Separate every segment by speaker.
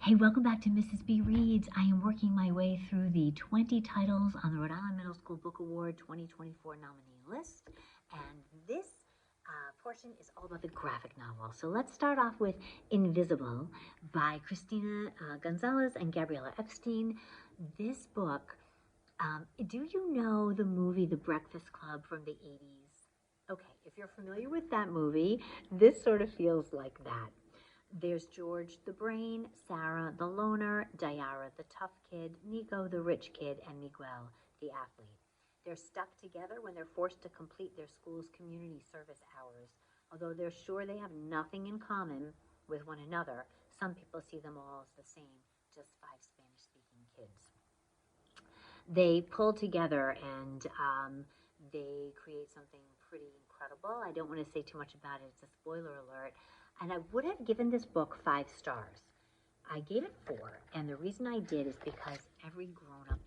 Speaker 1: Hey, welcome back to Mrs. B Reads. I am working my way through the 20 titles on the Rhode Island Middle School Book Award 2024 nominee list. And this portion is all about the graphic novel. So let's start off with Invisible by Christina Gonzalez and Gabriella Epstein. This book, do you know the movie The Breakfast Club from the 80s? Okay, if you're familiar with that movie, this sort of feels like that. There's George the Brain, Sarah the Loner, Diara the Tough Kid, Nico the Rich Kid, and Miguel the Athlete. They're stuck together when they're forced to complete their school's community service hours. Although they're sure they have nothing in common with one another, some people see them all as the same, just 5 Spanish-speaking kids. They pull together and they create something pretty incredible. I don't want to say too much about it. It's a spoiler alert. And I would have given this book 5 stars. I gave it 4, and the reason I did is because every grown-up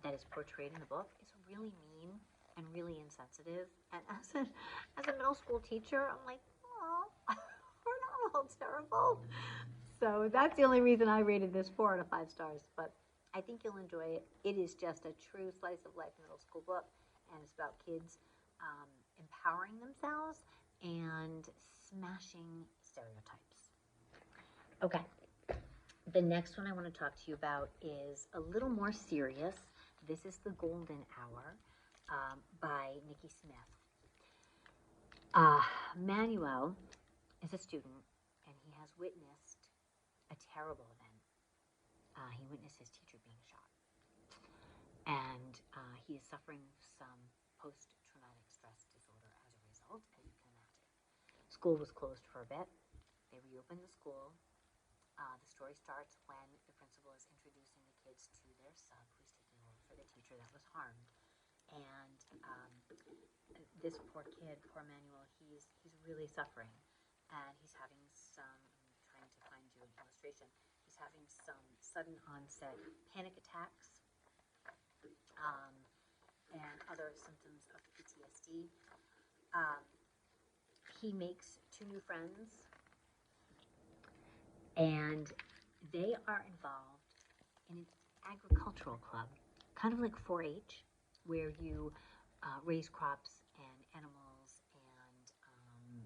Speaker 1: that is portrayed in the book is really mean and really insensitive. And as a middle school teacher, I'm like, oh, we're not all terrible. So that's the only reason I rated this 4 out of 5 stars. But I think you'll enjoy it. It is just a true slice of life middle school book, and it's about kids empowering themselves and smashing stereotypes. Okay, the next one I want to talk to you about is a little more serious. This is The Golden Hour by Niki Smith. Manuel is a student, and he has witnessed a terrible event. He witnessed his teacher being shot, and he is suffering some post-traumatic stress disorder as a result, as you can imagine. School was closed for a bit. They reopened the school. The story starts when the principal is introducing the kids to their sub who's taking over for the teacher that was harmed. And this poor kid, poor Manuel, he's really suffering. And he's having some, I'm trying to find you an illustration, he's having some sudden onset panic attacks and other symptoms of PTSD. He makes 2 new friends, and they are involved in an agricultural club, kind of like 4-H, where you raise crops and animals,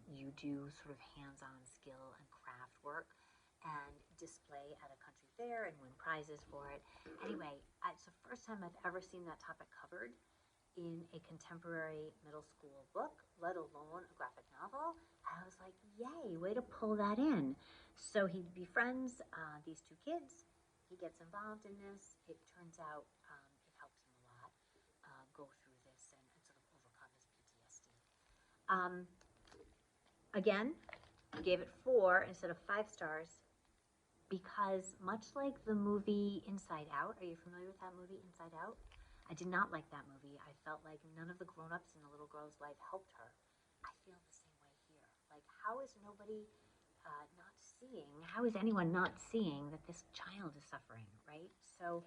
Speaker 1: and you do sort of hands-on skill and craft work and display at a country fair and win prizes for it. Anyway, it's the first time I've ever seen that topic covered in a contemporary middle school book, let alone a graphic novel. And I was like, yay, way to pull that in. So he befriends these 2 kids. He gets involved in this. It turns out it helps him a lot go through this and sort of overcome his PTSD. Again, I gave it 4 instead of 5 stars because much like the movie Inside Out, are you familiar with that movie, Inside Out? I did not like that movie. I felt like none of the grown-ups in the little girl's life helped her. I feel the same way here. Like, how is nobody not seeing, how is anyone not seeing that this child is suffering, right? So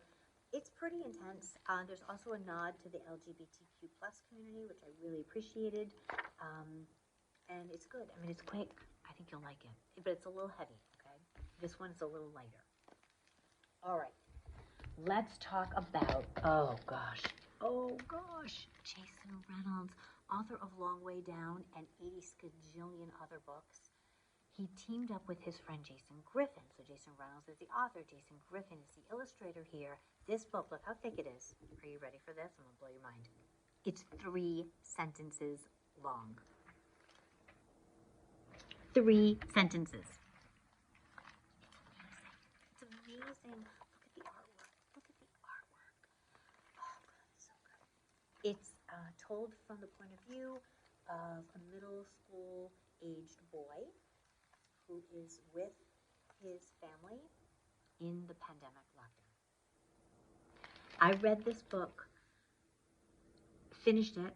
Speaker 1: it's pretty intense. There's also a nod to the LGBTQ plus community, which I really appreciated. And it's good. I mean, it's quick. I think you'll like it. But it's a little heavy, okay? This one's a little lighter. All right. Let's talk about, oh gosh, Jason Reynolds, author of Long Way Down and 80 skajillion other books. He teamed up with his friend Jason Griffin. So Jason Reynolds is the author. Jason Griffin is the illustrator here. This book, look how thick it is. Are you ready for this? I'm going to blow your mind. It's 3 sentences long. 3 sentences. It's amazing. Look at the artwork. Look at the artwork. Oh, God, it's so good. It's told from the point of view of a middle school aged boy who is with his family in the pandemic lockdown. I read this book, finished it,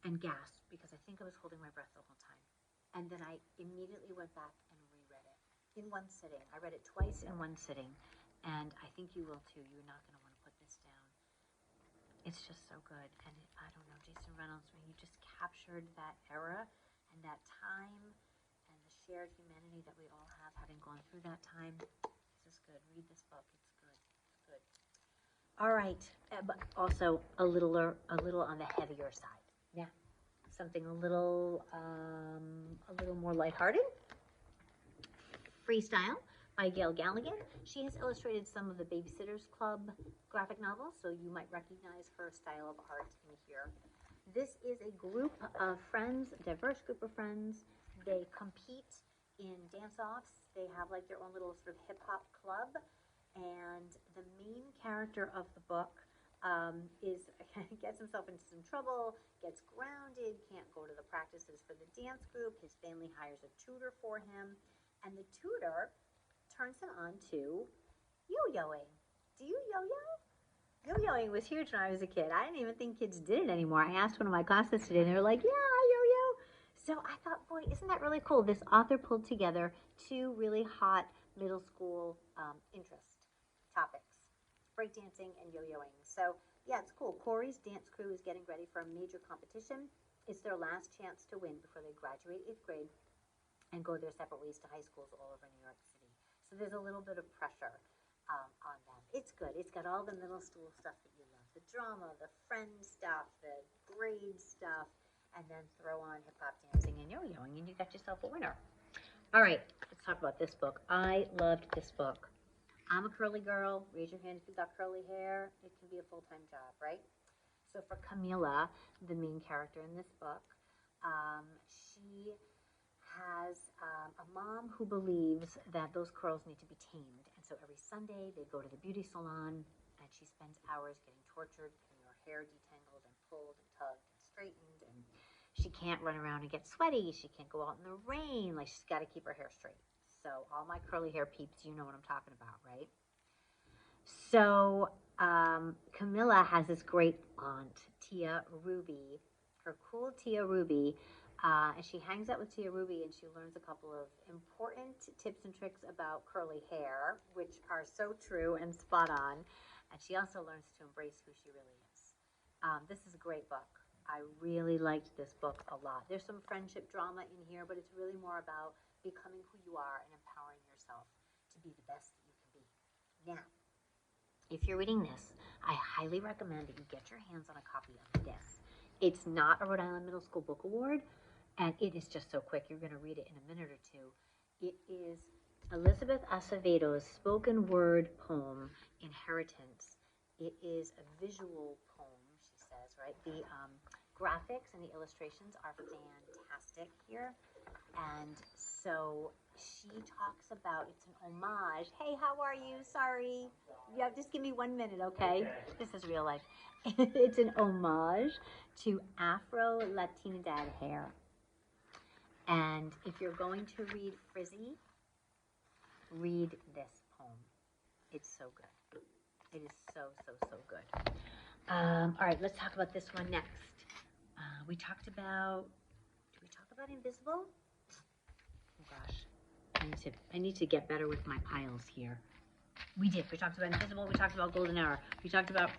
Speaker 1: and gasped because I think I was holding my breath the whole time. And then I immediately went back and reread it in one sitting. I read it twice in one sitting, and I think you will too. You're not going to want to put this down. It's just so good. And I don't know, Jason Reynolds, when he just captured that era and that time and the shared humanity that we all have having gone through that time. good. Read this book. It's good. It's good. All right, but also a little on the heavier side. Yeah, something a little more lighthearted. Freestyle by Gale Galligan. She has illustrated some of the Babysitters Club graphic novels, so you might recognize her style of art in here. This is a group of friends, a diverse group of friends. They compete in dance-offs. They have like their own little sort of hip-hop club, and the main character of the book gets himself into some trouble, gets grounded, can't go to the practices for the dance group. His family hires a tutor for him, and the tutor turns him on to yo-yoing. Do you yo-yo? Yo-yoing was huge when I was a kid. I didn't even think kids did it anymore. I asked one of my classes today, and they were like, yeah, I yo-yo. So I thought, boy, isn't that really cool? This author pulled together two really hot middle school interest topics, breakdancing and yo-yoing. So, yeah, it's cool. Corey's dance crew is getting ready for a major competition. It's their last chance to win before they graduate 8th grade and go their separate ways to high schools all over New York City. So there's a little bit of pressure on them. It's good. It's got all the middle school stuff that you love. The drama, the friend stuff, the grade stuff, and then throw on hip-hop dancing and yo-yoing, and you got yourself a winner. All right, let's talk about this book. I loved this book. I'm a curly girl. Raise your hand if you've got curly hair. It can be a full-time job, right? So for Camila, the main character in this book, she has a mom who believes that those curls need to be tamed. And so every Sunday they go to the beauty salon, and she spends hours getting tortured, getting her hair detangled and pulled and tugged and straightened. And she can't run around and get sweaty. She can't go out in the rain. Like, she's got to keep her hair straight. So all my curly hair peeps, you know what I'm talking about, right? So Camilla has this great aunt, Tia Ruby, her cool Tia Ruby, and she hangs out with Tia Ruby, and she learns a couple of important tips and tricks about curly hair, which are so true and spot on. And she also learns to embrace who she really is. This is a great book. I really liked this book a lot. There's some friendship drama in here, but it's really more about becoming who you are and empowering yourself to be the best that you can be. Now, if you're reading this, I highly recommend that you get your hands on a copy of this. It's not a Rhode Island Middle School Book Award, and it is just so quick. You're going to read it in a minute or two. It is Elizabeth Acevedo's spoken word poem, Inheritance. It is a visual poem, she says, right? The graphics and the illustrations are fantastic here. And so she talks about, it's an homage. Hey, how are you? Sorry. Yeah, just give me 1 minute, okay? This is real life. It's an homage to Afro-Latinidad hair. And if you're going to read Frizzy, read this poem. It's so good. It is so, so, so good. All right, let's talk about this one next. Did we talk about Invisible? Oh gosh, I need to get better with my piles here. We did. We talked about Invisible. We talked about Golden Hour. We talked about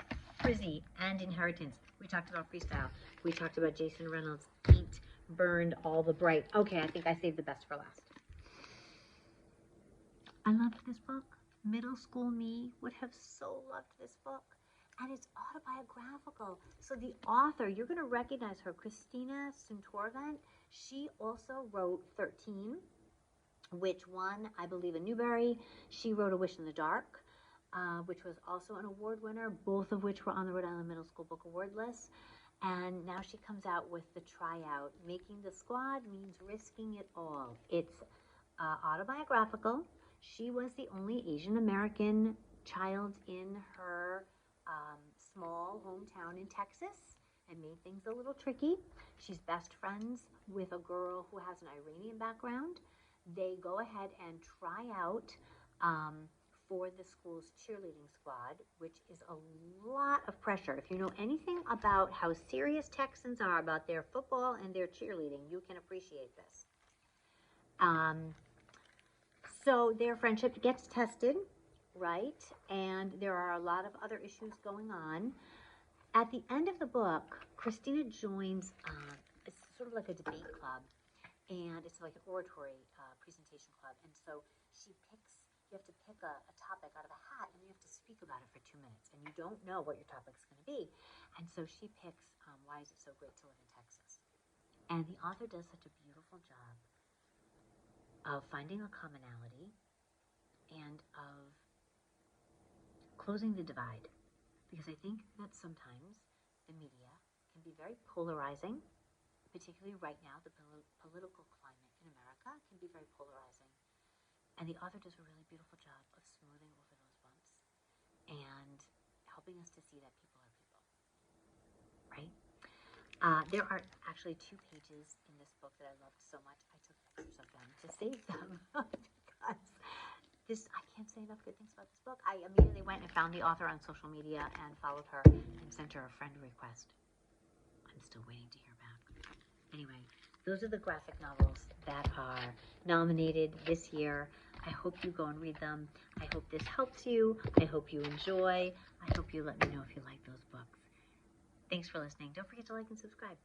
Speaker 1: Frizzy and Inheritance. We talked about Freestyle. We talked about Jason Reynolds. Paint burned all the bright. Okay, I think I saved the best for last. I loved this book. Middle school me would have so loved this book. And it's autobiographical. So the author, you're going to recognize her, Christina Soontornvat. She also wrote 13, which won, I believe, a Newbery. She wrote A Wish in the Dark, which was also an award winner, both of which were on the Rhode Island Middle School Book Award list. And now she comes out with the Tryout. Making the squad means risking it all. It's autobiographical. She was the only Asian American child in her small hometown in Texas, and made things a little tricky. She's best friends with a girl who has an Iranian background. They go ahead and try out for the school's cheerleading squad, which is a lot of pressure. If you know anything about how serious Texans are about their football and their cheerleading, you can appreciate this. So their friendship gets tested, right? And there are a lot of other issues going on. At the end of the book, Christina joins, it's sort of like a debate club, and it's like an oratory presentation club. And so she picks you have to pick a topic out of a hat and you have to speak about it for 2 minutes, and you don't know what your topic's going to be. And so she picks Why Is It So Great to Live in Texas? And the author does such a beautiful job of finding a commonality and of closing the divide. Because I think that sometimes the media can be very polarizing, particularly right now. The political climate in America can be very polarizing. And the author does a really beautiful job of smoothing over those bumps and helping us to see that people are people, right? There are actually 2 pages in this book that I loved so much. I took pictures of them to save them because I can't say enough good things about this book. I immediately went and found the author on social media and followed her and sent her a friend request. I'm still waiting to hear back. Anyway, those are the graphic novels that are nominated this year. I hope you go and read them. I hope this helps you. I hope you enjoy. I hope you let me know if you like those books. Thanks for listening. Don't forget to like and subscribe.